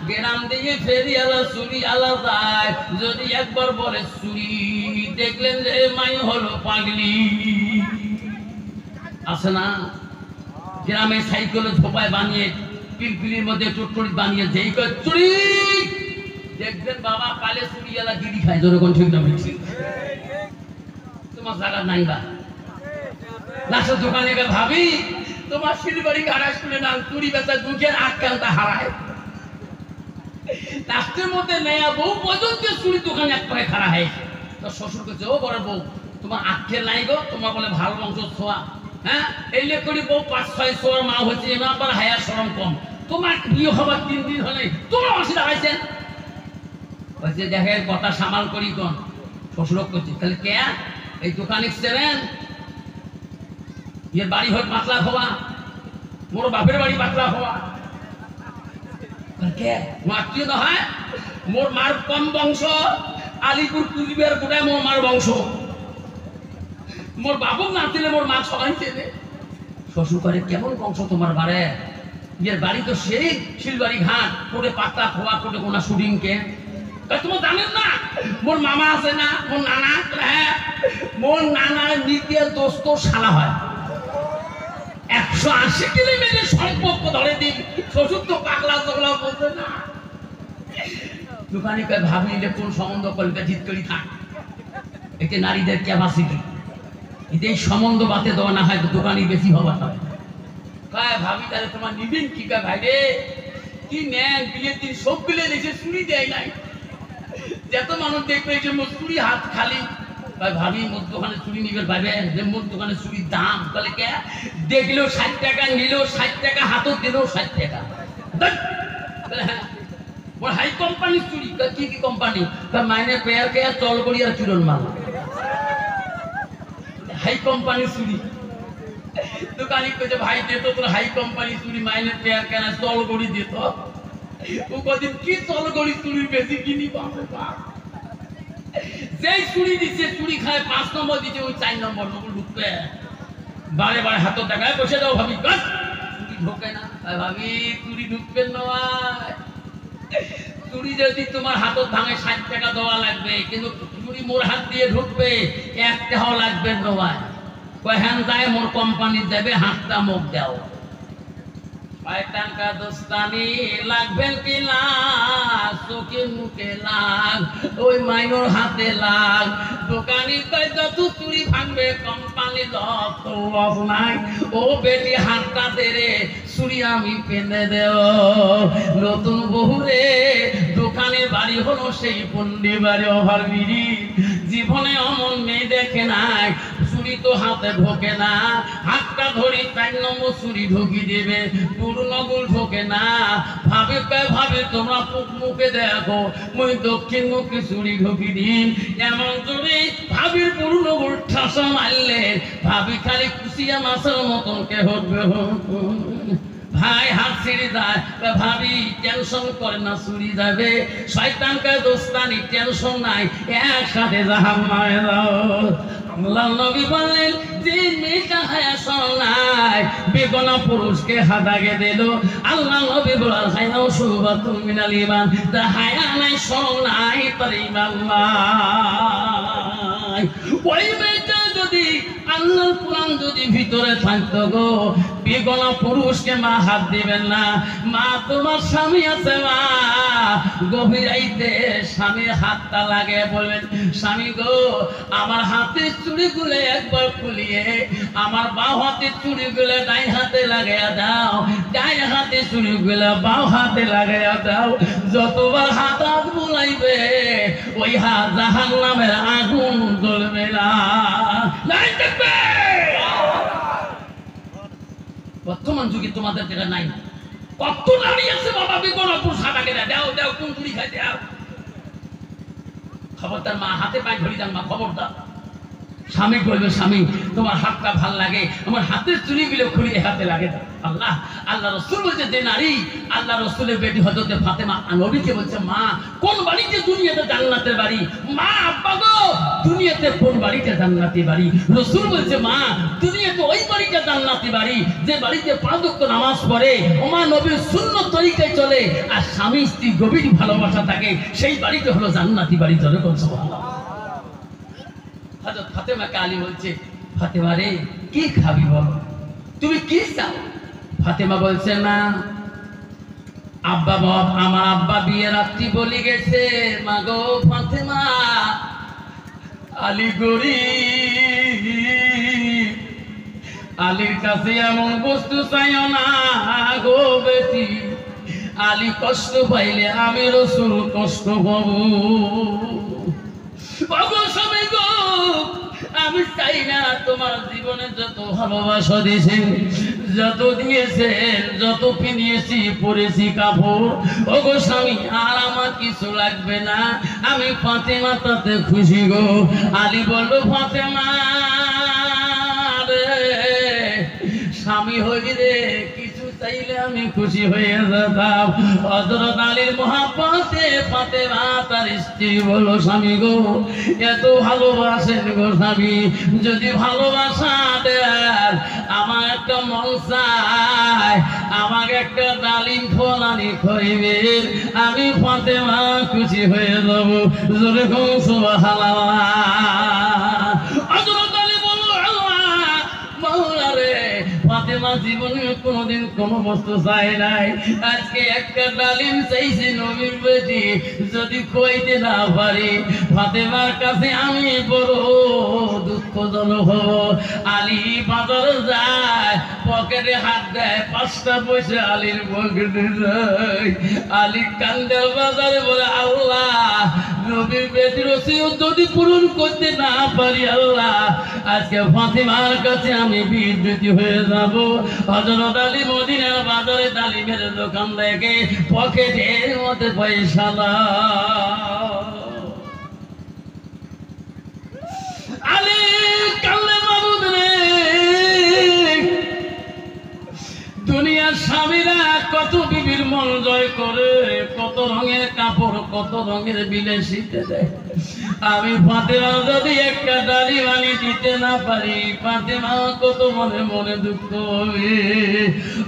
গ্রাম দিয়ে ফেরিয়ালা চুরি আলা যায়, যদি একবার বলে চুরি, দেখলেন যে মাই হলো পাগলি। আছে না গ্রামে সাইকেলে ঝোপায় বানিয়ে পিলপিলির মধ্যে চটচড়ি বানিয়ে যেই কয় চুরি, দেখবেন বাবা কালে চুরিয়ালা গিরি খায়। যেরকম ঠিক না বলছি, তোমার জায়গা নাই বা লাশের দোকানে গিয়ে ভাবি তোমার শিলবাড়ি গাড়া শুনে না চুরি বেচা দুঃখের আটকালটা হারায়। রাষ্ট্রের মধ্যে নেয়া বউ পর্যন্ত চুরি দোকানে এক পায়ে খাড়া হয়। তোর শ্বশুর কাছে ও বড় বউ তোমার আটকে নাই গো, তোমার বলে ভালো বংশ ছোঁয়া, হ্যাঁ এই লে করি বউ 5-6 ছোঁয়ার মা হয়েছে, এবার আবার হায়ার সরম কম, তোমার বিয়ে হবার 3 দিন হলে তোমরা অসুবিধা হয়েছেন। বলছে দেখেন কথা সামাল করি কোন শ্বশুর করছে, তাহলে কে এই দোকানে ছিলেন, এর বাড়ি হয় পাতলা হওয়া, মোর বাপের বাড়ি পাতলা হওয়া, কে আত্মীয় না হয়, মোর মার কম বংশ, আলিপুর কুচবিহার গোটায় মোর মার বংশ, মোর বাবু না দিলে মোর মা সবাই চেনে। শ্বশুর করে কেমন বংশ তোমার বাড়ে, এর বাড়ি তো সেই শিলবাড়ি ঘাট, কোটে পাতলা খোয়া, কোটে কোনা শুটিং কে তোমার জানেন না, মোর মামা আছে না, মোর নানা, হ্যাঁ মোর নানার দ্বিতীয় দোস্ত শালা হয়, 180 কিলোমিটার সম্পর্ক ধরে দিন, শ্বশুর তো পাগলা চগলা বলছে না। দোকানে ভাবি কোন সম্বন্ধ কলকা জিত করি থাক, এতে নারীদের ক্যাপাসিটি, এতে এই সম্বন্ধ বাতে দেওয়া না হয় তো দোকানে বেশি হবার হয়। ভাবি তাহলে তোমার নিবেন কি ভাই রে, কি নেন বিয়ের দিন সব বিলে এসে চুরি দেয় নাই, যত মানুষ দেখবে যে মোর চুরি হাত খালি, ভাবি মোর দোকানে চুরি নিবে ভাবেন যে মোর দোকানে চুরির দাম, তাহলে কে দেখলেও 60 টাকা, নিলেও 60 টাকা, হাতও দিলেও 60 টাকা। ওর হাই কোম্পানির চুরি, কি কি কোম্পানি, মাইনে পেয়ার কে চল করি আর চুরন মাল, হাই কোম্পানির চুরি। দোকানি কইছে ভাই দিত তোর হাই কোম্পানি চুরি, মাইনে পেয়ার কেন চল করি দিত, ও কদিন কি চল করি চুরির বেশি কিনি পাবে বাপ, যেই চুরি দিচ্ছে চুরি খায় 5 নম্বর দিচ্ছে, ওই 4 নম্বর নকল ঢুকবে, বারে বারে হাতের টাকায় বসে যাও ভাবি, চুরি ঢোকে না ভাবি, চুরি ঢুকবেন নয়, চুরি যদি তোমার হাতত ভাঙে 60 টাকা দেওয়া লাগবে, কিন্তু চুরি মোর হাত দিয়ে ঢুকবে 1 টাকাও লাগবে নয়, কহেন যায় মোর কোম্পানি দেবে, হাতটা মুখ দাও, শয়তান কা দোস্তানি লাগবেন কি লাগ, চোখে মুখে লাগ, ওই মাইনর হাতে লাগ, দোকানি কয় যত চুরি ভাঙবে কোম্পানি লস, তো লস নাই, ও বেটি হাতটা দে রে চুরি আমি পেনে দেও, নতুন বহুরে দোকানের বাড়ি হলো সেই পন্ডি বাড়ি ওভার বিড়ি, জীবনে অমন মেয়ে দেখে নাই, চুরি তো হাতে ঢোকে না, হাতটা ধরি 4 নম্বর চুরি ঢুকি দেবে, পুরনগুল ঢোকে না, ভাবে ভাবে তোমরা মুখে দেখো, মই দক্ষিণ মুখে চুরি ঢুকি দিন, এমন চুরি ভাবির পুরনগুল ঠাসা মারলে, ভাবি খালি কুচিয়া মাছের মতন কে হবে, ভাই হাত ছেড়ে যায়, ভাবি টেনশন করে না চুরি যাবে, শয়তান কা দোস্তানি টেনশন নাই, একসাথে জাহান্নামে যাও। আল্লাহ নবী বললেন যে মেয়েটা হায়া নাই, বেগনা পুরুষকে হাদাগে দিল, আল্লাহ নবী বলেন হায়াও শুবাতুম মিনাল ঈমান, তা হায়া নাই শরম নাই তার ঈমান নাই। ওই মেয়েটা যদি আল্লাহর কোরআন যদি ভিতরে থাকতো গো, বেগনা পুরুষকে মা হাত দিবেন না, মা তোমার স্বামী আছে মা, গভীর রাইতে স্বামীর হাতটা লাগে বলবেন স্বামী গো আমার হাতের চুড়িগুলো একবার খুলিয়ে আমার বাঁ হাতের চুড়িগুলো ডাইন হাতে লাগাইয়া দাও, ডাইন হাতের চুড়িগুলো বাঁ হাতে লাগাইয়া দাও, যতবার হাত হাত বুলাইবে ওই হাত জাহান্নামের আগুন জ্বলবে না। বর্তমান যুগে তোমাদের যেটা নাই, কত নারী আছে বাবা বিগণপুর সাদাকে দাও দাও কোন চুরি খাই দাও, খবরদার মা হাতে পায়ে ধরি দাও, মা খবরদার, স্বামী বলবে, স্বামী তোমার হাতটা ভাল লাগে, আমার হাতের চুড়িগুলো খুলে হাতে লাগে না। আল্লাহ আল্লাহ রসুল বলছে যে নারী আল্লাহ রসুলের বেটি হযরতে ফাতেমা নবীকে বলছে, মা কোন বাড়িতে দুনিয়াতে জান্নাতের বাড়ি? মা আব্বা গো দুনিয়াতে কোন বাড়িতে জান্নাতি বাড়ি? রসুল বলছে, মা দুনিয়াতে ওই বাড়িতে জান্নাতি বাড়ি যে বাড়িতে 5 ওয়াক্ত নামাজ পড়ে, ওমা নবীর সুন্নত তরিকায় চলে, আর স্বামী স্ত্রী গভীর ভালোবাসা থাকে, সেই বাড়িতে হলো জান্নাতি বাড়ি। জোরে বল সুবহানাল্লাহ। হযরত ফাতেমাকে আলী বলছে, ফাতেমা রে কি খাবি বলো, তুমি কি চাও? ফাতেমা বলছে, না আব্বা বাপ আমার আব্বা বিয়ে রাত্রি বলি গেছে, মা গো ফাতেমা আলী গরিব, আলীর কাছে এমন বস্তু চাইও না গো বেটি, আলী কষ্ট পাইলে আমি রসুল কষ্ট পাবো। স্বামী গো আমি চাই না তোমার জীবনে যত ভালোবাসা দিয়েছেন, যত দিয়েছেন, যত কিনিয়েছি পরেছি কাপড়, ওগো স্বামী আর আমার কিছু লাগবে না, আমি ফাতেমা তাতে খুশি গো। আলী বলল, ফাতেমা রে স্বামী হই রে, কিছু চাইলে আমি খুশি হয়ে যেতাম। হযরত আলীর মহাব্বতে ফাতেমা তার স্ত্রী বলল, স্বামী গো এত ভালোবাসেন গো স্বামী, যদি ভালোবাসা দেন আমার একটা মন চায়, আমাকে একটা ডালিম ফল আনি খাইবেন, আমি ফাতেমা খুশি হয়ে যাব। জোরে গো সুবহানাল্লাহ। হযরত আলী বলল, আল্লাহ মাওলা রে ফাতেমা জীবনে কোনোদিন কোনো বস্তু চায় নাই, আজকে একটা ডালিম চাইছে নবীর বেটি, যদি খোয়াইতে না পারি ফাতেমার কাছে আমি বড় দুঃখজনক হব। আলী বাজারে যায়, পকেটে হাত দেয়, 5টা পয়সা আলীর পকেটে যায়। আলী কান্দার বাজারে বলে, আল্লাহ নবীর বেটির ওসিয়ত যদি পূরণ করতে না পারি, আল্লাহ আজকে ফাতেমার কাছে আমি বিদ্যুতি হয়ে যাব। হযরত আলী মদিনার বাজারে ডালিমের দোকান থেকে পকেটের মধ্যে পয়সা আলী কালে মাবুদ রে, দুনিয়ার স্বামীরা কত বিবির মন জয় করে, কত রঙের কাপড়, কত রঙের বিলাসিতা দেয়। আমি ফাতেমা যদি একটা ডালিম আনি দিতে না পারি, ফাতেমা কত মনে মনে দুঃখ হবে।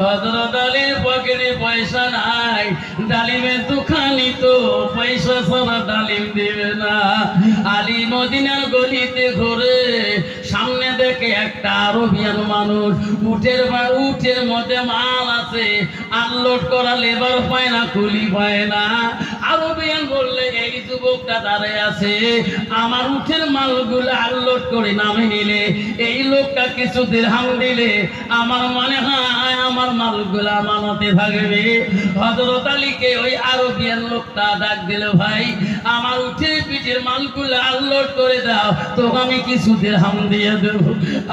হযরত আলীর পকেটে পয়সা নাই, ডালিমের দোকানি তো পয়সা ছাড়া ডালিম দেবে না। আলী মদিনার গলিতে ঘুরে, সামনে দেখে একটা আরবিয়ান মানুষ, উটের মধ্যে মাল আছে, আনলোড করা লেবার পায় না, কুলি পায় না। আরবিয়ান বললে, এই যুবকটা দাঁড়ায় আছে, আমার উঠের মালগুলো আনলোড করে নামে নিলে, এই লোকটা কিছু দিরহাম দিলে আমার মনে হয় আমার মালগুলো আমানতে থাকবে। হযরত আলীকে ওই আরবিয়ান লোকটা ডাক দিল, ভাই আমার উঠের পিঠের মালগুলো আনলোড করে দাও, তোকে আমি কিছু দিরহাম দিয়ে দেব।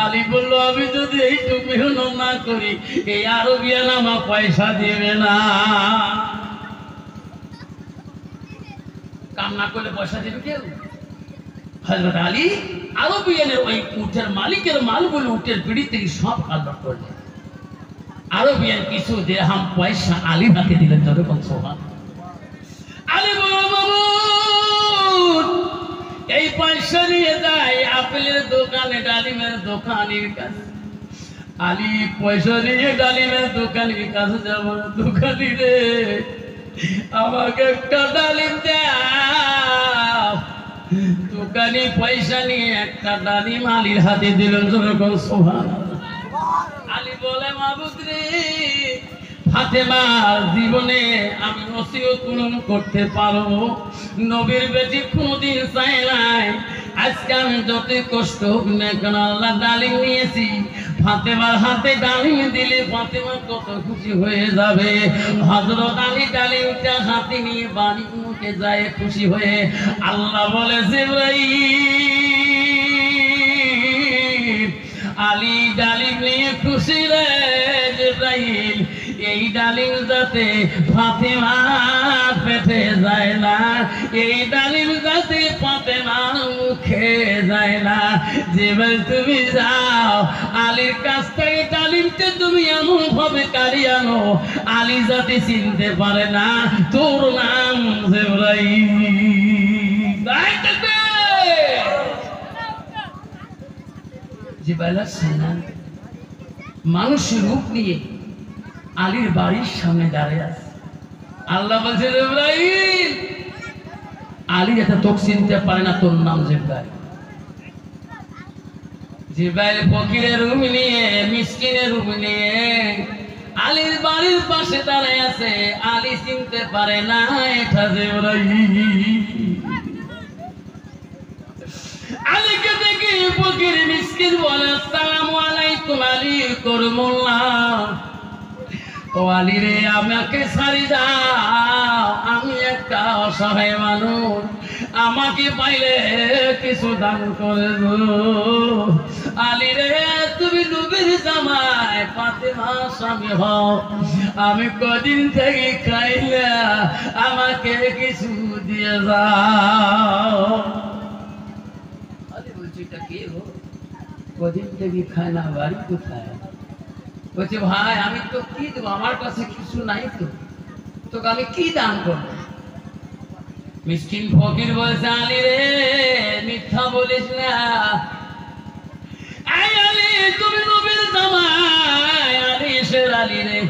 আলী বলল, আমি যদি এইটুকু মেহনত না করি এই আরবিয়ান আমার পয়সা দেবে না। কাম না করলে পয়সা দেবে কেউ? হযরত আলী আরবিয়ানের ওই উটের মালিকের মালগুলো উটের পিড়ি থেকে সব আনলোড করলেন। আরবিয়ান কিছু দিরহাম পয়সা আলী হাতে দিলেন। যখন সোহান আলী বাবু এই পয়সা নিয়ে যায় আপেলের দোকানে, ডালিমের দোকানের কাছে। আলী পয়সা নিয়ে ডালিমের দোকানের কাছে যাব, দোকানি রে আমাকে একটা ডালিম দাও। দোকানি পয়সা নিয়ে একটা ডালিম আলীর হাতে দিলেন। যখন সোহান আলী বলে, মাবুদ রে ফাতেমার জীবনে আমি ওসিয়ত পূরণ করতে পারবো, নবীর বেটি কোনদিন চাই নাই, আজকে আমি যতই কষ্ট হোক না কেন আল্লাহ ডালিম নিয়েছি, ফাতেমার হাতে ডালিম দিলে ফাতেমা কত খুশি হয়ে যাবে। হযরত আলী ডালিমটা হাতে নিয়ে বাড়ির মুখে যায় খুশি হয়ে। আল্লাহ বলে, জিবরাইল আলী ডালিম নিয়ে খুশি রে জিবরাইল, এই ডালিম যাতে ফাতেমার পেটে যায় না, এই ডালিম যাতে ফাতেমার মুখে যায় না। জিব্রাইল তুমি যাও আলীর কাছ থেকে তালিমকে তুমি এমন ভাবে কারিয়ে আনো আলী যাতে চিনতে পারে না তোর নাম জিব্রাইল। জিব্রাইল মানুষের রূপ নিয়ে আলীর বাড়ির সামনে দাঁড়িয়ে আছে। আল্লাহ বলছে জিব্রাইল আলী এটা তোকে চিনতে পারে না তোর নাম জিব্রাইল। জিব্রাইল ফকিরের রূপ নিয়ে মিসকিনের রূপ নিয়ে আলীর বাড়ির পাশে দাঁড়িয়ে আছে। আলী চিনতে পারে না এটা জিব্রাইল। আলীকে দেখে ফকির মিসকিন বলে আসসালামু আলাইকুম আলী করমুল্লাহ। ও আলী রে আমাকে ছাড়ি দাও আমি একটা অসহায় মানুষ আমাকে পাইলে কিছু দান করে দো। আলী রে তুমি নবীর জামাই ফাতেমা স্বামী হও আমি কদিন থেকে খাইলে আমাকে কিছু দিয়ে যাও। আলী বলছি এটা কি গো কদিন থেকে খায় না বাড়ি কোথায়? বলছে ভাই আমি তো কি দেবো আমার কাছে কিছু নাই তো তোকে আমি কি দান করবো? মিসকিন ফকির বলছে আলী রে মিথ্যা বলিস না। আলী তুমি নবীর জামাই আলী শের আলী রে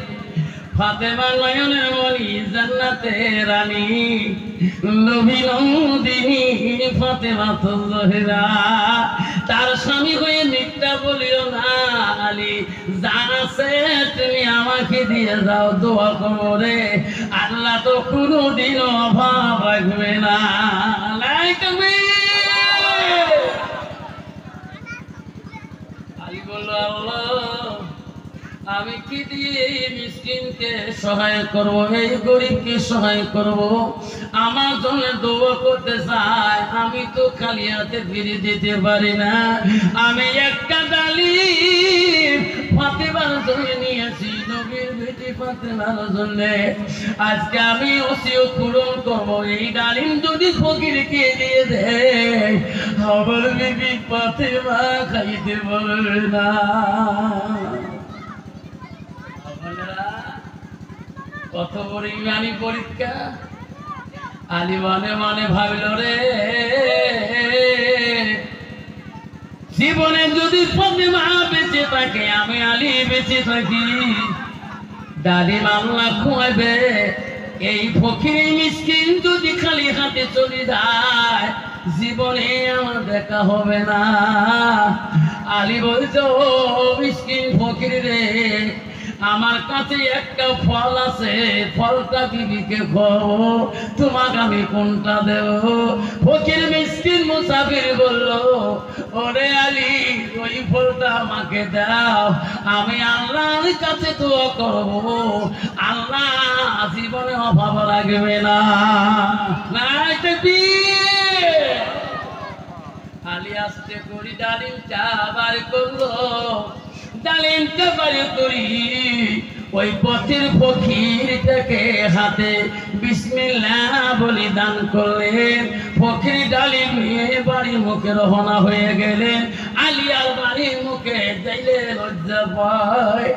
ফাতেমা নয়নের মনি জান্নাতের রানী নবী নন্দিনী ফাতেমা তো জোহরা তার স্বামী হয়ে মিথ্যা বলিও না। আলী যা আছে তুমি আমাকে দিয়ে যাও দোয়া করো রে আল্লাহ তো কোনোদিন অভাব রাখবে না। আলী বলল আল্লাহ আমি কি দিয়ে মিসকিনকে সহায় করব এই গরিবকে সহায় করব আমার জন্য দোয়া করতে চাই আমি তো খালি হাতে ফিরে দিতে পারি না। আমি একটা ডালিম ফাতেমার জন্য নিয়েছি নবীর বেটি ফাতেমার জন্য আজকে আমি ওসিয়ত পূরণ করব এই ডালিম যদি ফকিরকে দিয়ে দেয় আমার বিবি ফাতেমা খাইতে পারবে না। কত বড় ইমানি পরীক্ষা। আলী মনে মনে ভাবিল রে জীবনে যদি ফাতেমা বেঁচে থাকে আমি আলী বেঁচে থাকি ডালিম আল্লাহ খুয়াবে এই ফকির মিসকিন যদি খালি হাতে চলে যায় জীবনে আমার দেখা হবে না। আলী বলছো মিসকিন ফকির রে আমার কাছে একটা ফল আছে ফলটা বিবিকে খাও তোমাকে আমি কোনটা দেব? ফকির মিসকিন মুসাফির বলল ওরে আলী ওই ফলটা আমাকে দাও আমি আল্লাহর কাছে দোয়া করব আল্লাহ জীবনে অভাব রাখবে না। আলী আস্তে করি ডালিমটা বার করলো ডালিমটা বার করি ওই পথের ফকিরটাকে হাতে বিসমিল্লাহ বলে দান করলেন। ফকির ডালিম নিয়ে বাড়ির মুখে রওনা হয়ে গেলেন। আলী আর বাড়ির মুখে যাইলে লজ্জা পায়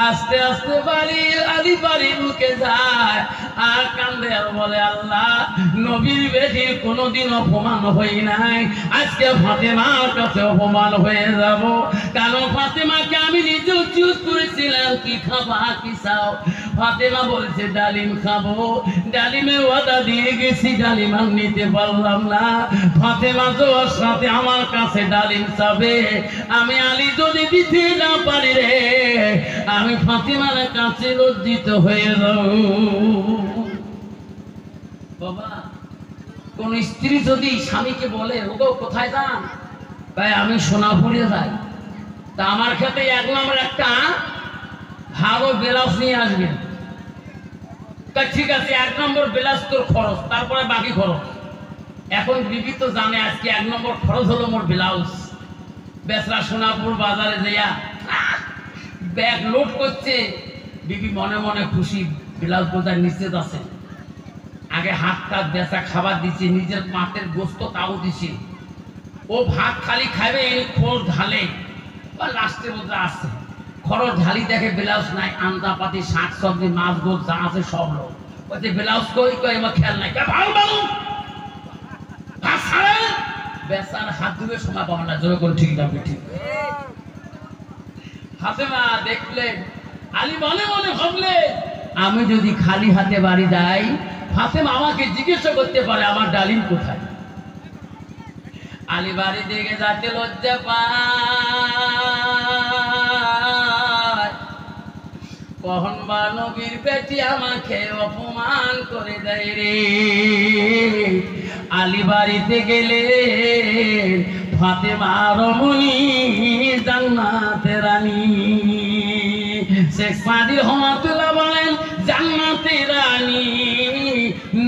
আস্তে আস্তে আলী বাড়ির মুখে যায় আর কান্দে আর বলে আল্লাহ নবীর বেটি কোনোদিন অপমান হই নাই আজকে ফাতেমার কাছে অপমান হয়ে যাব কারণ ফাতেমাকে আমি নিজে চুজ করেছিলাম কি খাবা কি চাও। ফাতেমা বলছে ডালিম খাবো ডালিমের ওয়াদা দিয়ে গেছি ডালিম আর নিতে পারলাম না। ফাতেমা তো ওর সাথে আমার কাছে ডালিম চাবে আমি আলী যদি দিতে না পারি রে আমি ফাতেমার কাছে লজ্জিত হয়ে যাব। বাবা কোন স্ত্রী যদি স্বামীকে বলে ওগো কোথায় যান ভাই আমি সোনাপুরে যাই তা আমার ক্ষেত্রে 1 নম্বর একটা ভালো ব্লাউজ নিয়ে আসবেন তা ঠিক আছে 1 নম্বর ব্লাউজ তোর খরচ তারপরে বাকি খরচ। এখন বিবি তো জানে আজকে 1 নম্বর খরচ হলো মোর ব্লাউজ। বেসরা সোনাপুর বাজারে যাইয়া ব্যাগ লোড করছে বিবি মনে মনে খুশি ব্লাউজ বোঝায় নিশ্চিত আছে আগে হাত টাত বেচা খাবার দিচ্ছে নিজের মাঠের গোস্ত তাও দিছে ও ভাত খালি খাবে এই খোর ঢালে বা লাস্টের মধ্যে আসছে খরচ ঢালি দেখে ব্লাউজ নাই আন্দাপাতি শাক সবজি মাছ গোছ যা আছে সব লোক বলছে ব্লাউজ কই কই আমার খেয়াল নাই ভালো ভালো ভাত ছাড়ে বেচার হাত ধুবে সময় পাবো না জোরে করে ঠিক যাবে ঠিক ফাতেমা দেখলেন আলী মনে মনে ভাবলে আমি যদি খালি হাতে বাড়ি যাই ফাতেমা আমাকে জিজ্ঞাসা করতে পারে আমার ডালিম কোথায় আলী বাড়ি দিকে যাতে লজ্জা পায় কখন বা নবীর বেটি আমাকে অপমান করে দেয় রে আলী বাড়িতে গেলে ফাতেমা রমণী জান্নাতের রানী শেখ সাদি রহমাতুল্লাহ বলেন জান্নাতের রানী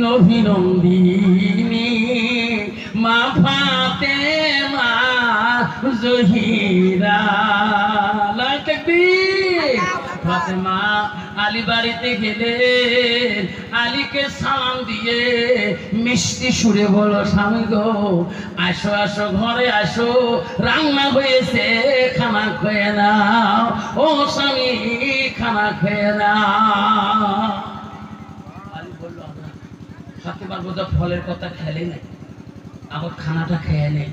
নবী নন্দিনী মা ফাতেমা জহিরা লা তাকবীর ফাতেমা আলী বাড়িতে গেলে আলীকে সালাম দিয়ে মিষ্টি সুরে বলো স্বামী গো আসো আসো ঘরে আসো রান্না হয়েছে খানা খেয়ে নাও ও স্বামী খানা খেয়ে নাও আলী বলল ফাতেমার বোঝা ফলের কথা খেলে নাই আবার খানাটা খেয়ে নেই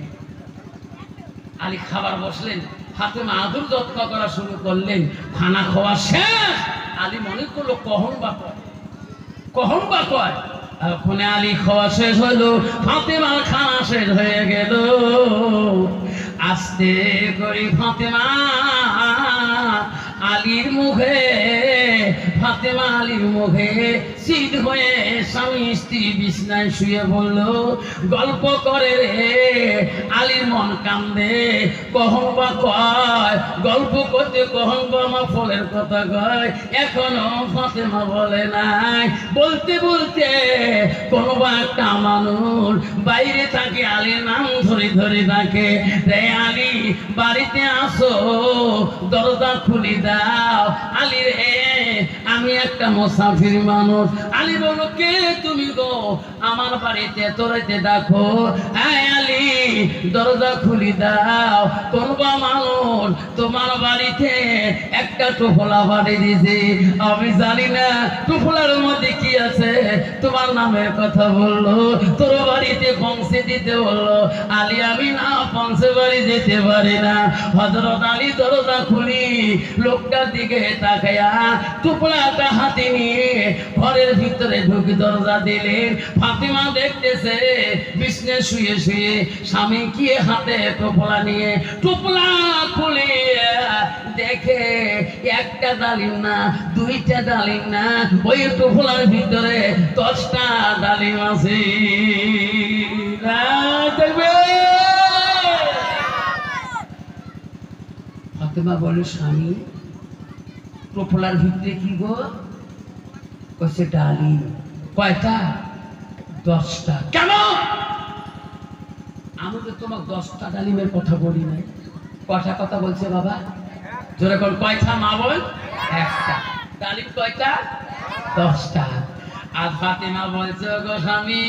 আলী খাবার বসলেন ফাতেমা আদর যত্ন করা শুরু করলেন খানা খাওয়া শেষ আলী মনে করলো কখন বা কয় ওখানে আলী খাওয়া শেষ হলো ফাতেমার খানা শেষ হয়ে গেল আস্তে করে ফাতেমা আলীর মুখে শীত হয়ে স্বামী স্ত্রী বিছনায় শুয়ে বলল গল্প করে রে আলীর মন কান্দে কখন বা কয় গল্প করতে কখন বা আমার ফলের কথা কয় এখনো ফাতেমা বলে নাই বলতে বলতে কোনো বা একটা মানুষ বাইরে থাকে আলীর নাম ধরে ধরে থাকে রে আলী বাড়িতে আসো দরজা খুলি দাও আলী রে আমি একটা মুসাফির মানুষ আলী বলো কে তুমি গো আমার বাড়িতে তোরাইতে দেখো হ্যাঁ আলী দরজা খুলি দাও কোন বা মানুষ তোমার বাড়িতে একটা টোফলা বাড়ি দিয়েছে আমি জানি না টোফলার মধ্যে কি আছে তোমার নামের কথা বললো তোর বাড়িতে পৌঁছে দিতে বললো আলী আমি না পৌঁছে বাড়ি যেতে পারি না হযরত আলী দরজা খুলি লোকটার দিকে তাকায়া টুকরাটা হাতে নিয়ে ঘরের ভিতরে ঢুকে দরজা দিলেন ফাতেমা দেখতেছে বিছনে শুয়ে শুয়ে স্বামী কি হাতে টোপলা নিয়ে টোপলা খুলে দেখে একটা ডালিম না দুইটা ডালিম না ওই টোপলার ভিতরে 10টা ডালিম আছে ফাতেমা বলে স্বামী টোপলার ভিতরে কি গো কইছে ডালিম কয়টা 10টা কেন আমি তো তোমাকে 10টা ডালিমের কথা বলি নাই কয়টা কথা বলছে বাবা জোরে কোন কয়টা মা বল একটা ডালিম কয়টা 10টা আর ফাতেমা বলছে গো স্বামী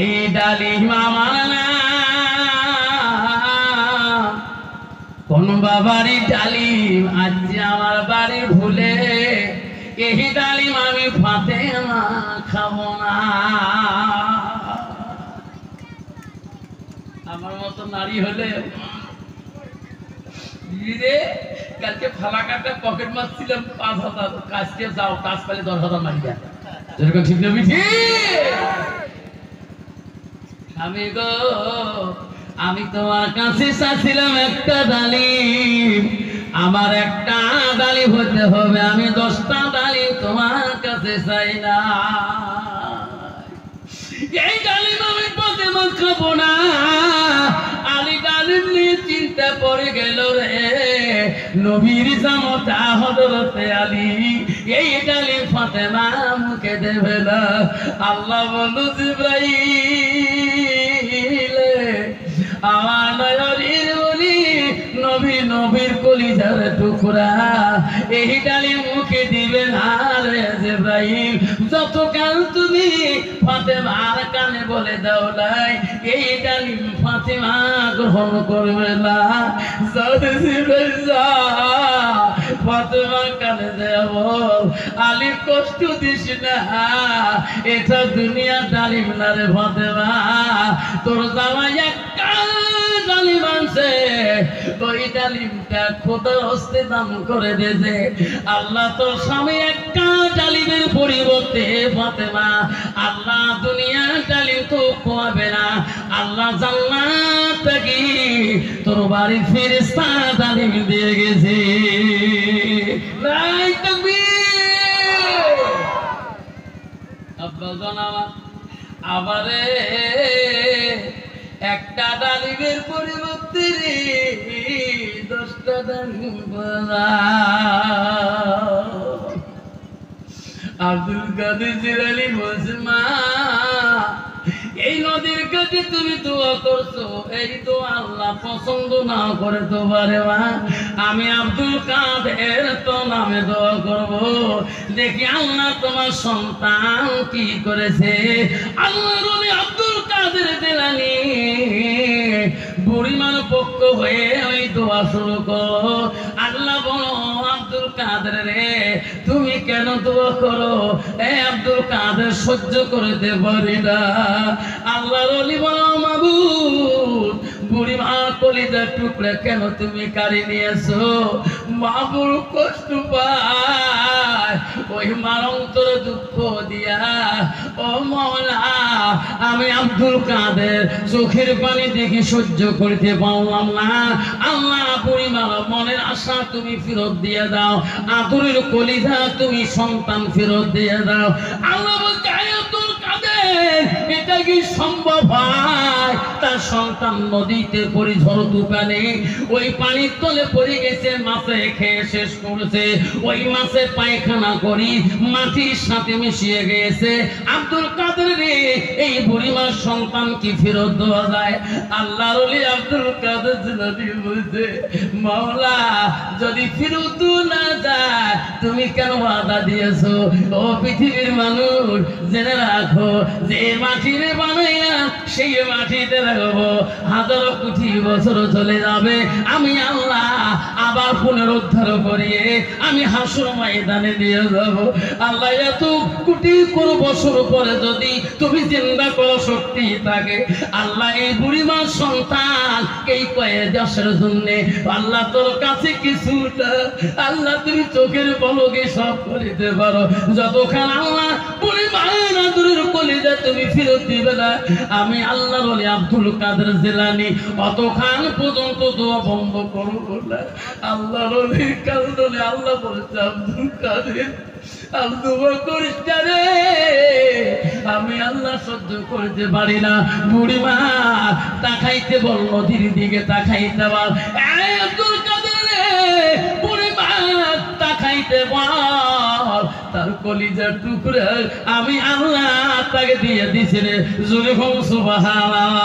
এই ডালিম আমার না কোন বাবারই ডালিম আজ আমার বাড়ি ভুলে এই ডালিম আমি ফাতেমা খাবো না আমার মতো নারী হলে কালকে ফালাকাটা পকেট মারছিলাম 5,000 কাজকে যাও কাজ পেলে 10,000 মারি দেয় যেরকম ঠিক নবি আমি গো আমি তোমার কাছে চাচ্ছিলাম একটা ডালিম আমার একটা ডালিম হতে হবে আমি 10টা ডালিম তোমার কাছে চাই না এই ডালিম আমি ফাতেমা খাবো না আলী ডালিম নিয়ে চিন্তা পড়ে গেল রে নবীর জামতা হযরতে আলী এই ডালিম ফাতেমা মুখে দেবে না আল্লাহ বলল জিবরাইল আমার নয়নের বলি নবী নবীর কলিজার টুকরা, এই ডালিম মুখে দিবে না রে জিবরাইল। যতকাল তুমি ফাতেমার কানে বলে দাও নাই এই ডালিম ফাতেমা গ্রহণ করবে না, ফাতেমার কানে দেব আলী কষ্ট দিস না, এটা দুনিয়া ডালিম না রে ফাতেমা। তোর জামাই একটা ডালিম আনছে, ওই ডালিমটা খোদার হস্তে দান করে দিয়েছে। আল্লাহ তোর স্বামী একটা ডালিমের পরিবর্তে ফাতেমা, আল্লাহ দুনিয়া ডালিম তো খোয়াবে না, আল্লাহ জান্নাত থেকে তোর বাড়ি ফেরেশতা ডালিম দিয়ে গেছে। নাই তাকবীর। আব্বা জানাবা আবারে একটা ডালিমের পরিবর্তে রে 10টা ডালিম বলা। আব্দুল কাদের জিলানী বলছে, মা এই নদীর কাছে তুমি দোয়া করছো, এই দোয়া আল্লাহ পছন্দ না করে তো পারে মা, আমি আব্দুল কাদের তো নামে দোয়া করব, দেখি আল্লাহ তোমার সন্তান কি করেছে। আল্লাহর ওলি আব্দুল কাদের জিলানী বুড়িমার পক্ষ হয়ে ওই দোয়া শুরু করো। আল্লাহ বলো, আব্দুল কাদের রে তুমি কেন দোয়া করো? এ আব্দুল কাদের সহ্য করতে পারি না। আল্লাহর ওলি বলো, মাবুদ বুড়িমা কলিজার টুকরা কেন তুমি কারি নিয়েছো? মা বড় কষ্ট পায়, ওই মার অন্তরে দুঃখ দিয়া ও মওলা আমি আব্দুল কাদের চোখের পানি দেখে সহ্য করতে পারলাম না। আল্লাহ বুড়িমার মনের আশা তুমি ফেরত দিয়ে দাও, আদরের কলিজা তুমি সন্তান ফেরত দিয়ে দাও। আল্লাহ বলছে, আব্দুল কাদের এটা কি সম্ভব হয়? তার সন্তান নদীতে পড়ে ঝড় তুফানে ওই পানির তলে পড়ে গেছে, মাছে খেয়ে শেষ করেছে, ওই মাছে পায়খানা করি মাটির সাথে মিশিয়ে গেছে। আব্দুল কাদের রে এই বুড়িমার সন্তান কি ফেরত দেওয়া যায়? আল্লাহর ওলি আব্দুল কাদের জিলানী বলছে, মাওলা যদি ফেরত না যায় তুমি কেন ওয়াদা দিয়েছো? ও পৃথিবীর মানুষ জেনে রাখো, যে মাটির বানাইয়া সেই মাটিতে রাখবো, হাজারো কোটি বছর চলে যাবে, আমি আল্লাহ আবার পুনরুদ্ধার করিয়ে আমি হাসর ময়দানে নিয়ে যাব। আল্লাহ এত কোটি বছর পরে যদি তুমি চিন্তা করো শক্তি থাকে, আল্লাহ এই বুড়িমার সন্তান এই কয়েক দেশের জন্য আল্লাহ তোর কাছে কিছুটা, আল্লাহ তুমি চোখের পলকে সব করিতে পারো। যতক্ষণ আল্লাহ বুড়িমার আদরের কলিজা তুমি ফেরত দিবে না, আমি আল্লাহর ওলি আব্দুল কাদের জিলানী অতক্ষণ পর্যন্ত দোয়া বন্ধ করবো না। আল্লাহর ওলি কারণে আল্লাহ বলেছে, আব্দুল কাদের আর দোয়া করিস না রে, আমি আল্লাহ সহ্য করতে পারি না। বুড়িমা তাকাইতে বল, নদীর দিকে তাকাইতে বল, আব্দুল কাদের রে বুড়িমা তাকাইতে বল, তার কলিজার টুকরা আমি আল্লাহ তাকে দিয়ে দিছি রে। জোরে বল সুবহানাল্লাহ।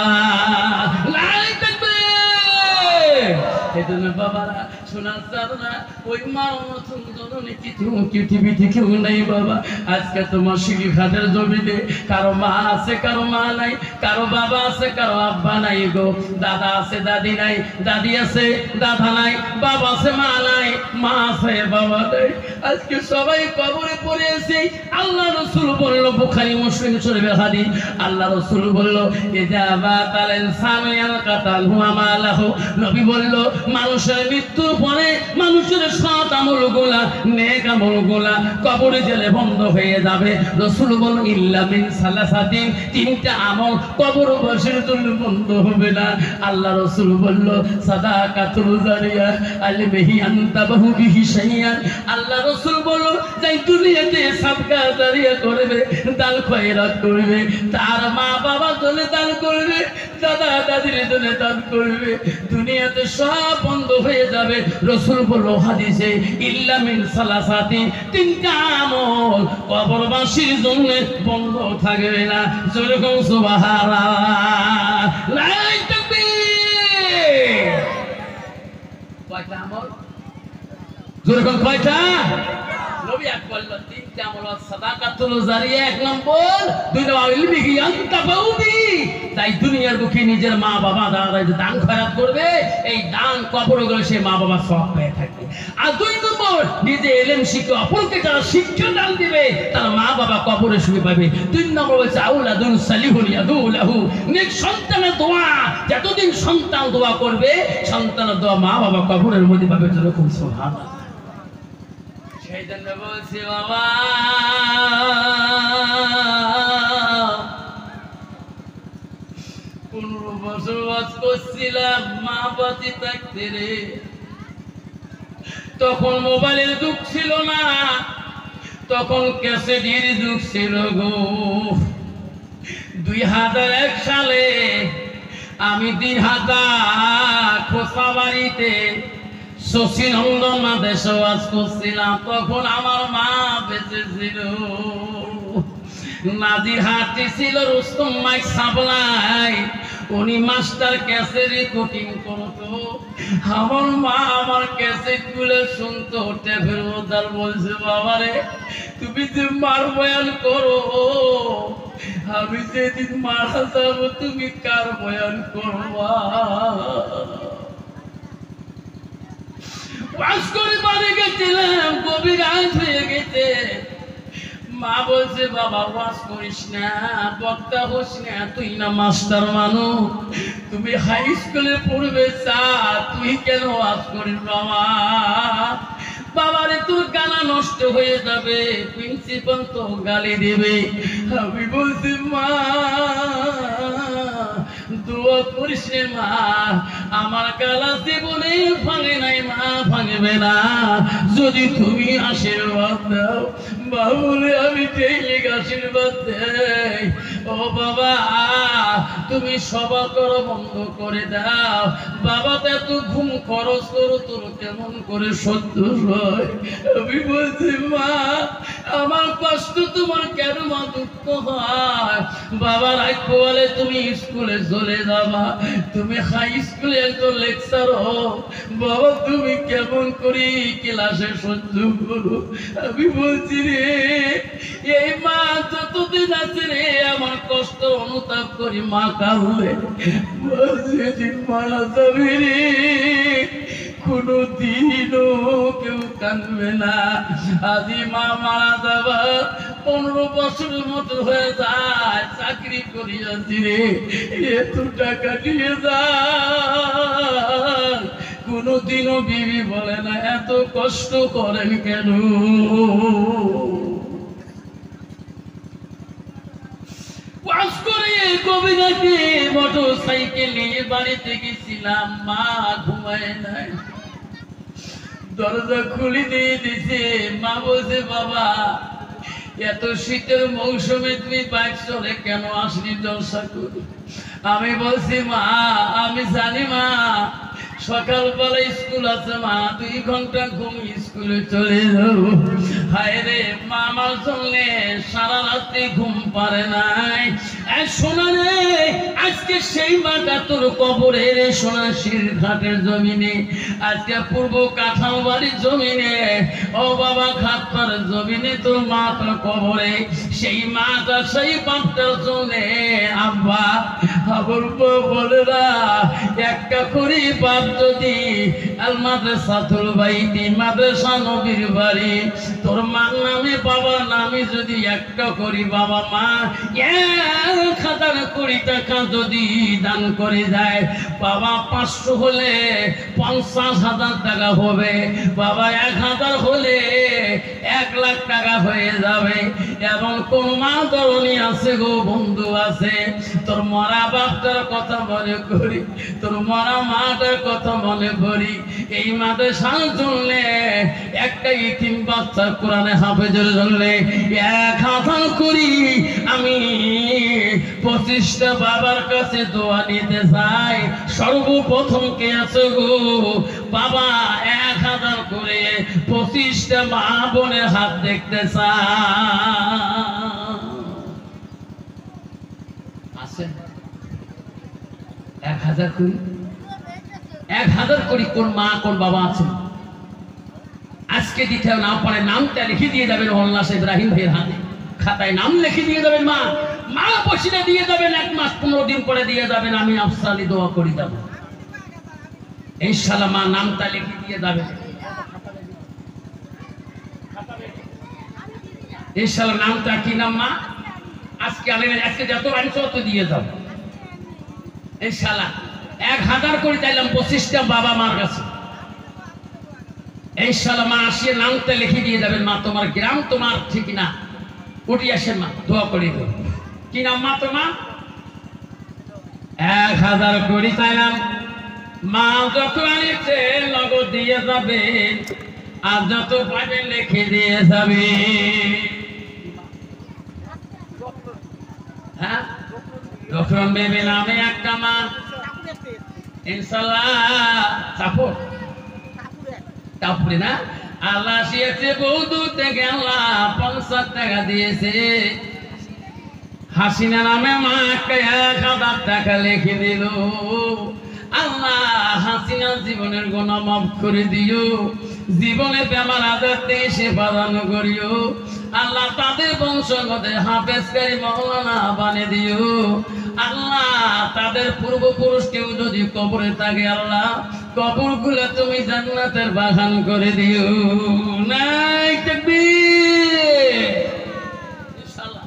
এজন্য বাবারা শোনার চারনা ওই মার মতন জননী কিছু পৃথিবীতে কেউ নাই বাবা। আজকে তোমার শিলিঘাটের জমিতে কারো মা আছে, কারো মা নাই, কারো বাবা আছে, কারো আব্বা নাই গো, দাদা আছে, দাদি নাই, দাদি আছে, দাদা নাই, বাবা আছে, মা নাই, মা আছে, বাবা নাই। আজকে সবাই কবরে পড়ে আছে। আল্লাহ রাসূল বলল, বুখারী মুসলিম শরীফের হাদিস, আল্লাহ রাসূল বলল, ইজা বাতাল ইনসানু ইয়ানকাতাল হুয়া মালাহু, নবী বলল মানুষের মৃত্যুর পরে মানুষের সৎ আমলগুলা, নেক আমলগুলা কবরে গেলে বন্ধ হয়ে যাবে। রাসূল বলল, ইল্লা মিন সালাসাতিন, তিনটা আমল কবরবাসীর জন্য বন্ধ হবে না। আল্লাহ রাসূল বলল, সাদাকাতুল জারিয়া আলবিহি আনতাবাহু বিহি শাইয়ান। আল্লাহ রাসূল বলল, যাই দুনিয়াতে সাদকা জারিয়া করবে, দান খয়রাত করবে, তার মা বাবার জন্য দান করবে, দাদা দাদির জন্য দান করবে, দুনিয়াতে সব বন্ধ হয়ে যাবে। রাসূল বলল হাদিসে, ইল্লা মিন সালাসাতি, তিনটা আমল কবরবাসীর জন্য বন্ধ থাকবে না। জোরে বল সুবহানাল্লাহ। কয়টা আমল? যেরকম কয়টা? নবী এক বলল তিনটা আমল, সাদাকাতুল জারিয়া এক নম্বর, দুই নম্বর ইলমিহি আনতাবাউবি। তাই দুনিয়ার বুকে নিজের মা বাবা দাদা যে দান খয়রাত করবে, এই দান কবরে গেলে সে মা বাবা সওয়াব পেয়ে থাকবে। আর দুই নম্বর নিজে ইলম শিখে অপরকে যারা শিক্ষা দান দিবে তার মা বাবা কবরে শুয়ে পাবে। তিন নম্বর হচ্ছে আউলাদুন সালিহুন ইয়াদউ লাহু, নেক সন্তানের দোয়া, যতদিন সন্তান দোয়া করবে সন্তানের দোয়া মা বাবা কবরের মধ্যে পাবে। যেরকম সুবহানাল্লাহ। সেই জন্য বলছি বাবা, 15 বছর ওয়াজ করছিলাম মা বাতি থাকতে রে। তখন মোবাইলের যুগ ছিল না, তখন ক্যাসেটের যুগ ছিল গো। 2001 সালে আমি দিনহাটা খোসাবাড়িতে শশীনন্দন মাদ্রাসা ওয়াজ করছিলাম। তখন আমার মা বেঁচে ছিল। নাজিরহাটে ছিল রুস্তম মাইক সাপ্লাই, উনি মাস্টার ক্যাসেট রেকর্ডিং করতো। আমার মা আমার ক্যাসেট গুলো শুনতো টেপের মধ্যে। বলছে বাবারে তুমি যে মার বয়ান করো, আমি যেদিন মারা যাবো তুমি কার বয়ান করবা? ওয়াজ করে বাড়ি গেছিলাম, গভীর রাত হয়ে গেছে। মা বলছে বাবা ওয়াজ করিস না, বক্তা হোস না, তুই না মাস্টার মানুষ, তুমি হাই স্কুলে পড়বে চা, তুই কেন ওয়াজ করিস বাবা? বাবারে তোর গানা নষ্ট হয়ে যাবে, প্রিন্সিপাল তো গালি দেবে। আমি বলছি মা দোয়া করিস রে মা, আমার গালা জীবনে ভাঙে নাই মা, ভাঙবে না যদি তুমি আশীর্বাদ দাও। মা বলে আমি ডেইলি আশীর্বাদ দেই। ও বাবা তুমি সভা করো বন্ধ করে দাও। বাবা তো এত ঘুম খরচ করো, তোর কেমন করে সহ্য হয়? আমি বলছি মা আমার কষ্ট তোমার কেন মা দুঃখ হয়? বাবা রাখবো বলে তুমি স্কুলে চলে যাবা, তুমি হাই স্কুলে একজন লেকচার হও। বাবা তুমি কেমন করে ক্লাসে সহ্য করো? আমি বলছি রে এই মা যতদিন আছে রে আমার কষ্ট অনুতাপ করি, মা কাঁদলে যেদিন মারা যাবে রে কোনো দিনও কেউ কাঁদবে না। আজি মা মারা যাবা 15 বছরের মতো হয়ে যায়, চাকরি করিয়াছি রে, এত টাকা নিয়ে যায়। কোনোদিনও বিবি বলে না এত কষ্ট করেন কেন? ওয়াজ করে কবিরাতে মোটরসাইকেল নিয়ে বাড়িতে গেছিলাম, মা ঘুমায় নাই, দরজা খুলে দিয়ে দিছে। মা বলছে বাবা এত শীতের মৌসুমে তুমি বাইক চলে কেন আসনি জলসা করি? আমি বলছি মা আমি জানি মা সকালবেলা স্কুল আছে মা, 2 ঘন্টা ঘুম স্কুলে চলে যাবো। হায় রে মা আমার জন্য সারা রাত্রি ঘুম পারে নাই। শোনা রে আজকে সেই মাটা তোর কবরে রে, সোনাশির ঘাটের জমিনে, আজকে পূর্ব কাঁঠাল বাড়ির জমিনে, ও বাবা ঘাটপার জমিনে তোর মাটার কবরে। সেই মাটা সেই বাপটার জন্য আব্বা আবুল বলে না একটা করি বাপ যদি আল মাদ্রাসাতুল বাইতি মাদ্রাসা নবীর বাড়ি, তোর মার নামে বাবার নামে যদি একটা করি বাবা মা 1000 কোটি টাকা যদি দান করে যায়, বাবা 500 হলে 50,000 টাকা হবে, বাবা 1000 হলে 1 লাখ টাকা হয়ে যাবে। এবং কোন মা ধরনী আছে গো বন্ধু আছে, তোর মরা বাপটার কথা মনে করি, তোর মরা মাটার কথা মনে করি। এই মাদ্রাসার জন্য একটা ইতিম বাচ্চা কোরআনে হাফেজের জন্য 1000 করি আমি 25টা বাবার কাছে দোয়া নিতে চাই। সর্বপ্রথম কে আছে গো বাবা? 1000 করে 25টা মা বোনের হাত দেখতে চাই। 1000 করি 1000 কোটি কোন মা কোন বাবা আছে আজকে দিতে না পারে নামটা লিখে দিয়ে যাবেন মোল্লা ইব্রাহিম ভাইয়ের হাতে খাতায় নাম লিখে দিয়ে যাবেন মা মা পয়সা দিয়ে যাবেন 1 মাস 15 দিন পরে দিয়ে যাবেন আমি আফসালি দোয়া করি যাব ইনশাআল্লাহ মা নামটা লিখে দিয়ে যাবেন ইনশাআল্লাহ নামটা কি নাম মা আজকে যত আনছো তত দিয়ে দাও ইনশাআল্লাহ 1000 কোটি চাইলাম 25টা বাবা মার কাছে ইনশাআল্লাহ মা আসিয়ে নামটা লিখে দিয়ে যাবেন মা তোমার গ্রাম তোমার ঠিক না উঠি আসেন মা দোয়া করে দাও কি নাম মা তোমার 1000 কোটি চাইলাম মা যত আনিছে নগদ দিয়ে যাবেন আর যত পাবেন লিখে দিয়ে যাবে হ্যাঁ যখন বেবি নামে একটা মা ইনশাআল্লাহ তারপরে না আল্লাহ শিয়েছে বৌদু থেকে আল্লাহ 50 টাকা দিয়েছে হাসিনা নামে মা 1000 টাকা লিখে দিল আল্লাহ হাসিনা জীবনের গুনাহ মাফ করে দিও জীবনে বেমার আজার থেকে সেবা দান করিও আল্লাহ তাদের বংশগতে হাফেজকারী মাওলানা বানিয়ে দিও আল্লাহ তাদের পূর্বপুরুষ কেউ যদি কবরে থাকে আল্লাহ কবরগুলো তুমি জান্নাতের বাগান করে দিও নাই তাকবীর ইনশাআল্লাহ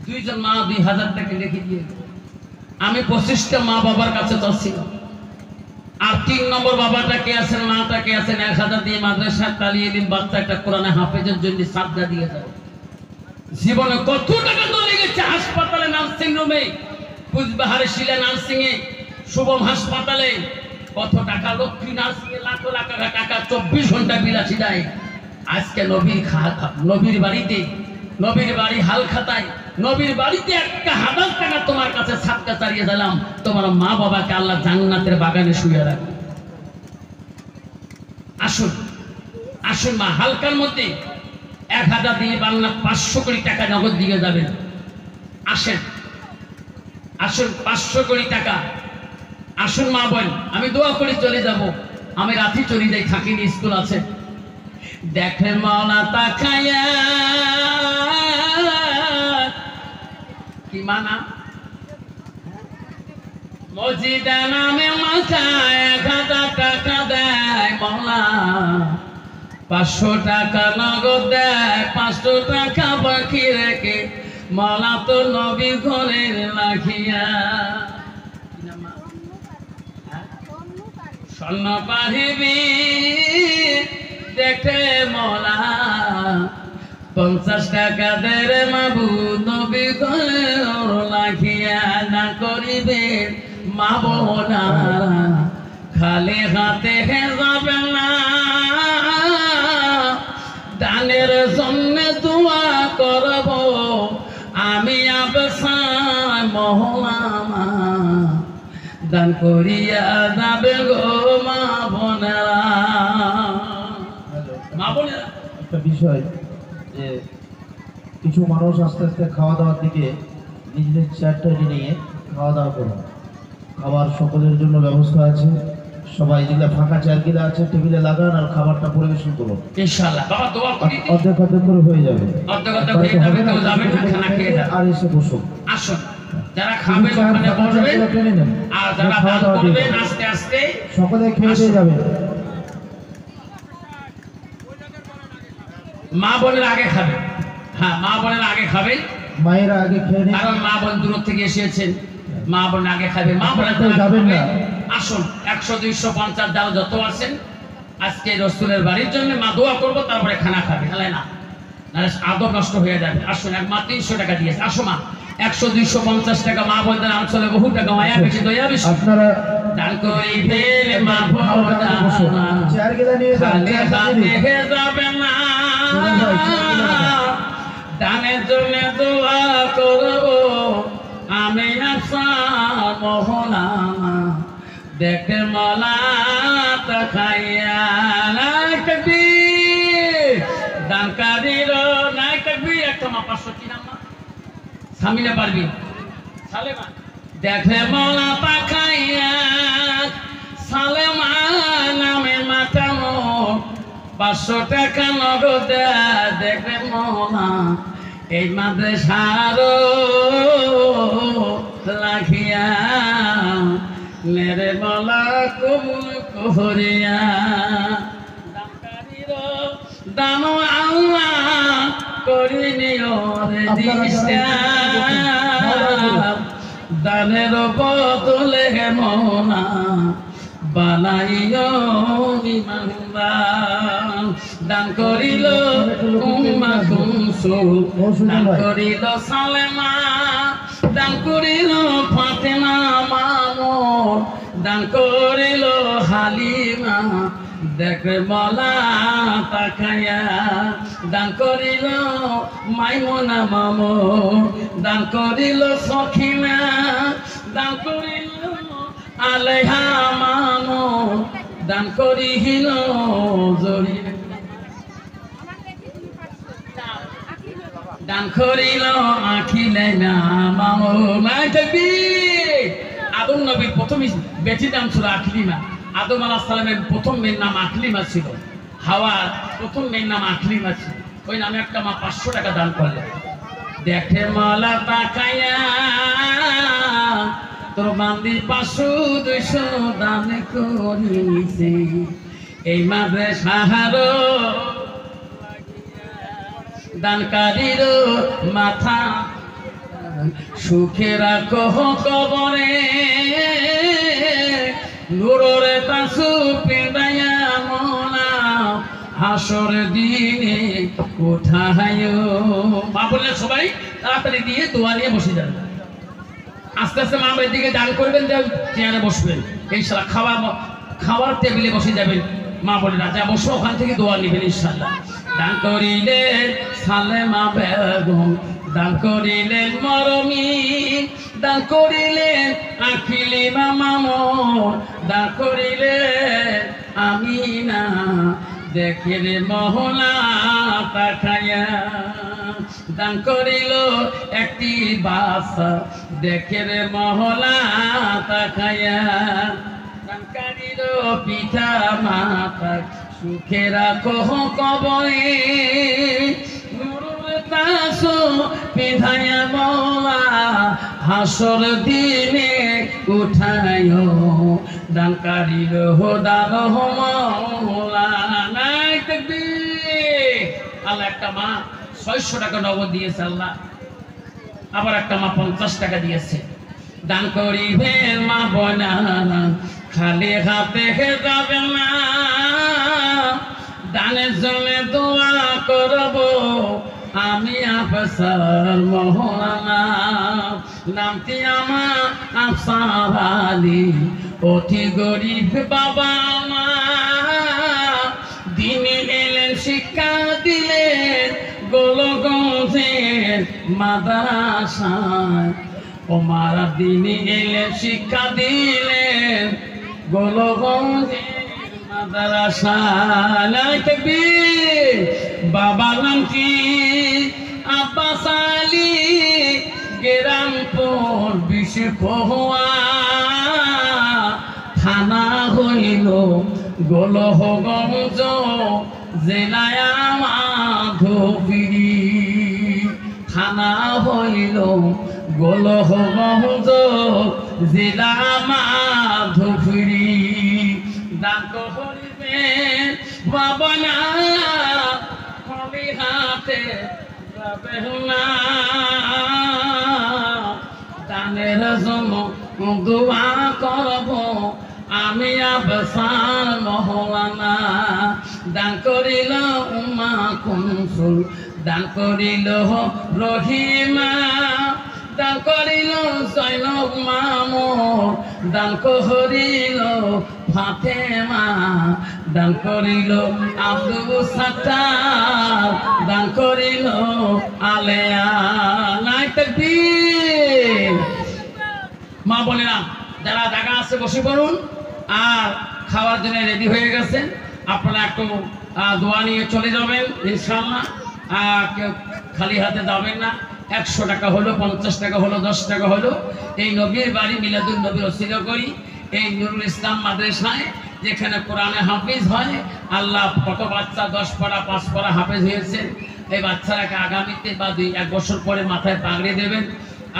দুইজন মা 2000 টাকা লিখে দিয়ে আমি 25টা মা বাবার কাছে চাচ্ছি আর 3 নম্বর বাবাটা কে আছেন মাটা কে আছেন 1000 দিয়ে মাদ্রাসা তালিয়ে দিন বাচ্চা একটা কোরআনে হাফেজের জন্য সাদকা দিয়ে দাও জীবনে কত টাকা তো লেগেছে হাসপাতালে নার্সিং রুমে কুচবিহারে শিলা নার্সিং এ শুভম হাসপাতালে কত টাকা লক্ষ্মী নার্সিং এ লাখ লাখ টাকা 24 ঘন্টা বিলাসী দেয় আজকে নবীর বাড়িতে নবীর বাড়ি হাল খাতায় নবীর বাড়িতে 1000 টাকা তোমার কাছে সাদকা চালিয়ে দিলাম তোমার মা বাবাকে আল্লাহ জান্নাতের বাগানে শুয়ে রাখবে আসুন আসুন মা হালকার মধ্যে 1000 দিয়ে বাংলা 500 কোটি টাকা নগদ দিয়ে যাবেন আসেন আসুন 500 কোটি টাকা আসুন মা বোন আমি দোয়া করে চলে যাব আমি রাতে চলে যাই থাকিনি স্কুল আছে দেখে মাওলা তাকায়া কি মানা মসজিদে নামে মাথায় 1000 টাকা দেয় মাওলা 500 টাকা নগদ দেয় 500 টাকা বাকি রেখে মাওলা তো নবী ঘরের রাখিয়া স্বর্ণ পাহিবি দেখে মাওলা 50 টাকা দেরে মাবুদ নবী ঘরের রাখিয়া না করিবে মা বোনা খালি হাতে যাবে না দানের জন্য দোয়া করব আমি আবসায় মহলামা দান করিয়া যাবে গো মা বোনেরা মা বোনেরা একটা বিষয় যে কিছু মানুষ আস্তে আস্তে খাওয়া দাওয়ার দিকে নিজেদের চেয়ারটা নিয়ে খাওয়া দাওয়া করুন খাবার সকলের জন্য ব্যবস্থা আছে সবাই যেগুলো ফাঁকা চেয়ারগুলো আছে টেবিলে লাগান আর খাবারটা পরিবেশন করুন ইনশাআল্লাহ বাবা দোয়া করি অর্ধেক অর্ধেক করে হয়ে যাবে অর্ধেক অর্ধেক হয়ে যাবে কেউ যাবে না খানা খেয়ে যাবে আর এসে বসুন আসুন যারা খাবেন ওখানে বসবেন আর যারা দান করবেন আস্তে আস্তে সকলে খেয়ে দিয়ে যাবে মা বোনের আগে খাবে হ্যাঁ মা বোনের আগে খাবে মায়েরা আগে খেয়ে নিন কারণ মা বোন দূর থেকে এসেছেন মা বোন আগে খাবে মা বোন যাবেন না আসুন 100 250 যারা যত আছেন আজকে রসুলের বাড়ির জন্য মা দোয়া করবো তারপরে খানা খাবে হলে না নাহলে আদব নষ্ট হয়ে যাবে আসুন এক মা 300 টাকা দিয়েছে আসো মা 100 250 টাকা মা বলতেন অঞ্চলে বহু টাকা মায়া বেশি দয়া বেশি আপনারা দান করিবেন মা ভোলা চেয়ারগুলো নিয়ে খালি হাতে যাবে না দানের জন্য দোয়া করব আমি আশা মহলা দেখে মলা তাকাইয়া নাই তাকবীর দানকারীর নাই তাকবীর একটা মা 500 কি নাম মা সামিনা পারবি সালেমা দেখে মলা তাকাইয়া সালেমা নামে মাতামো 500 টাকা নগদ দেখবে মোনা এই মাদ্রাসার লাখিয়া মেরে মলা কবুল করিয়া দান আল্লাহ করিনিও রে দিশা দানের বদলে মোনা বানাইও ইমানদার দান করিল উম্মা কুলসুম দান করিল সালেমা দান করিল ফাতেমা মামুন দান করিল হালিমা দেখবে মলা তাকায়া দান করিল মাইমুনা মামুন দান করিল সখিনা দান করিল আলেহা মানো দান করিল জড়ি দান করিল আখিলে না মামো নাই থাকবি আদম নবীর প্রথম বেটির নাম ছিল আকলিমা আদম আলাইহিস সালামের প্রথম মেয়ের নাম আকলিমা ছিল হাওয়ার প্রথম মেয়ের নাম আকলিমা ছিল ওই নামে একটা মা 500 টাকা দান করলেন দেখে মালা তাকায়া তোর বান্দি 500-200 দান করিছে এই মাদ্রাসার দানকারীর মাথা সুখে রাখো কবরে নূরের তাসু পেদায়া মোনা হাসর দিনে উঠায়ো মা বললেন সবাই তাড়াতাড়ি দিয়ে দোয়া নিয়ে বসে যান আস্তে আস্তে মা বাড়ির দিকে দান করবেন চেয়ারে বসবেন ইনশাআল্লাহ খাওয়ার টেবিলে বসে যাবেন মা বলে না যা বসো ওখান থেকে দোয়া নেবেন ইনশাআল্লাহ দান করিলেন সালেমা বেগম দান করিলেন মরমি দান করিলেন আখিলিমা মামুন দান করিলেন আমিনা দেখে রে মহলা তাকায়া দান করিল একটি বাসা দেখে রে মহলা তাকায়া দান করিল পিতা মাতা সুখে রাখো কবরে নুরুল তাসু পিধায়া মওলা হাসর দিনে উঠায়ো দান করিল দান মওলা নাই তাকবীর আল্লাহ একটা মা 600 টাকা নগদ দিয়েছে আল্লাহ আবার একটা মা 50 টাকা দিয়েছে দান করিবেন মা বোনেরা খালি হাতে যাবেন না দানের জন্য দোয়া করব আমি আফসার মোহনা নামটি আমার আফসার আলী অতি গরিব বাবা মা দিনে এলেন শিক্ষা দিলেন গোলগঞ্জের মাদ্রাসায় ওমার দিনে এলেন শিক্ষা দিলেন গোলগঞ্জের মাদ্রাসায় তাকবীর বাবা নাম কি আব্বাস আলী গেরামপুর বিশপহুয়া থানা হইল গোলহগঞ্জ জেলায় মাধবী থানা হইল গোলহগঞ্জ জেলা মাধবী দান করিবেন বাবা না খালি হাতে যাবেন না দানের জন্য দোয়া করব আমি আফসার মওলানা দান করিল উম্মা কুলসুম দান করিল রহিমা দান করিল জয়নব মামুন দান করিল ফাতেমা দান করিল আব্দুল সাত্তার দান করিল আলেয়া নাই তাকবীর মা বোনেরা যারা জায়গা আছে বসে পড়ুন আর খাওয়ার জন্য রেডি হয়ে গেছেন আপনারা একটু দোয়া নিয়ে চলে যাবেন ইনশাআল্লাহ কেউ খালি হাতে যাবেন না 100 টাকা হলো 50 টাকা হলো 10 টাকা হলো এই নবীর বাড়ি মিলাদুন নবীর ওসিলা করি এই নুরুল ইসলাম মাদ্রাসায় যেখানে কোরআনে হাফিজ হয়, আল্লাহ কত বাচ্চা 10 পারা 5 পারা হাফেজ হয়েছে। এই বাচ্চারাকে আগামীতে বা 2-1 বছর পরে মাথায় পাগড়ি দেবেন,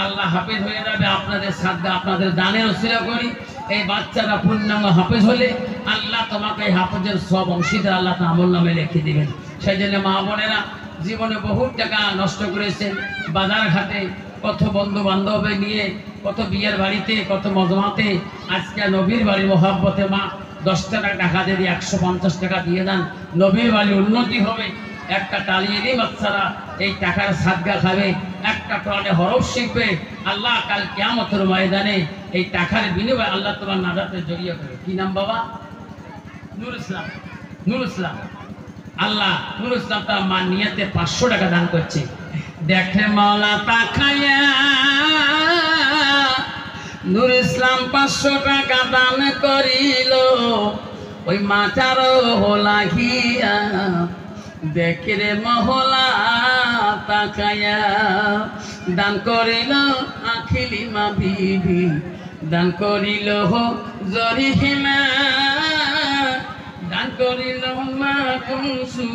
আল্লাহ হাফেজ হয়ে যাবে। আপনাদের সাধ্যে আপনাদের দানের ওসিলা করি এই বাচ্চারা পূর্ণাঙ্গ হাফেজ হলে আল্লাহ তোমাকে এই হাফেজের সব অংশীদার আল্লাহ তা আমল নামে লিখে দিবেন। সেই জন্য মা বোনেরা জীবনে বহু টাকা নষ্ট করেছেন, বাজার ঘাটে কত বন্ধু বান্ধব নিয়ে, কত বিয়ের বাড়িতে, কত মজমাতে। আজকে নবীর বাড়ি মোহাব্বতে মা 10 টাকা যদি 150 টাকা দিয়ে দেন, নবীর বাড়ি উন্নতি হবে। একটা তালিয়ে দিয়ে বাচ্চারা এই টাকার সাদগা খাবে, একটা কোরআনে হরফ শিখবে। আল্লাহ কাল কিয়ামতের ময়দানে এই টাকার বিনিময়ে আল্লাহ তোমার নাজাতের জড়িয়ে করবে। কি নাম বাবা? নূর ইসলাম। নূর ইসলাম। আল্লাহ নূর ইসলাম তার মা নিয়তে 500 টাকা দান করছে। দেখে মাওলা তাকায়া নূর ইসলাম 500 টাকা দান করিল, ওই মাটারও লাগিয়া দেখে রে মহলা তাকায়া। দান করিল আখিলি মা বিবি, দান করিল জরিহিমা, দান করিল মা কুনসু।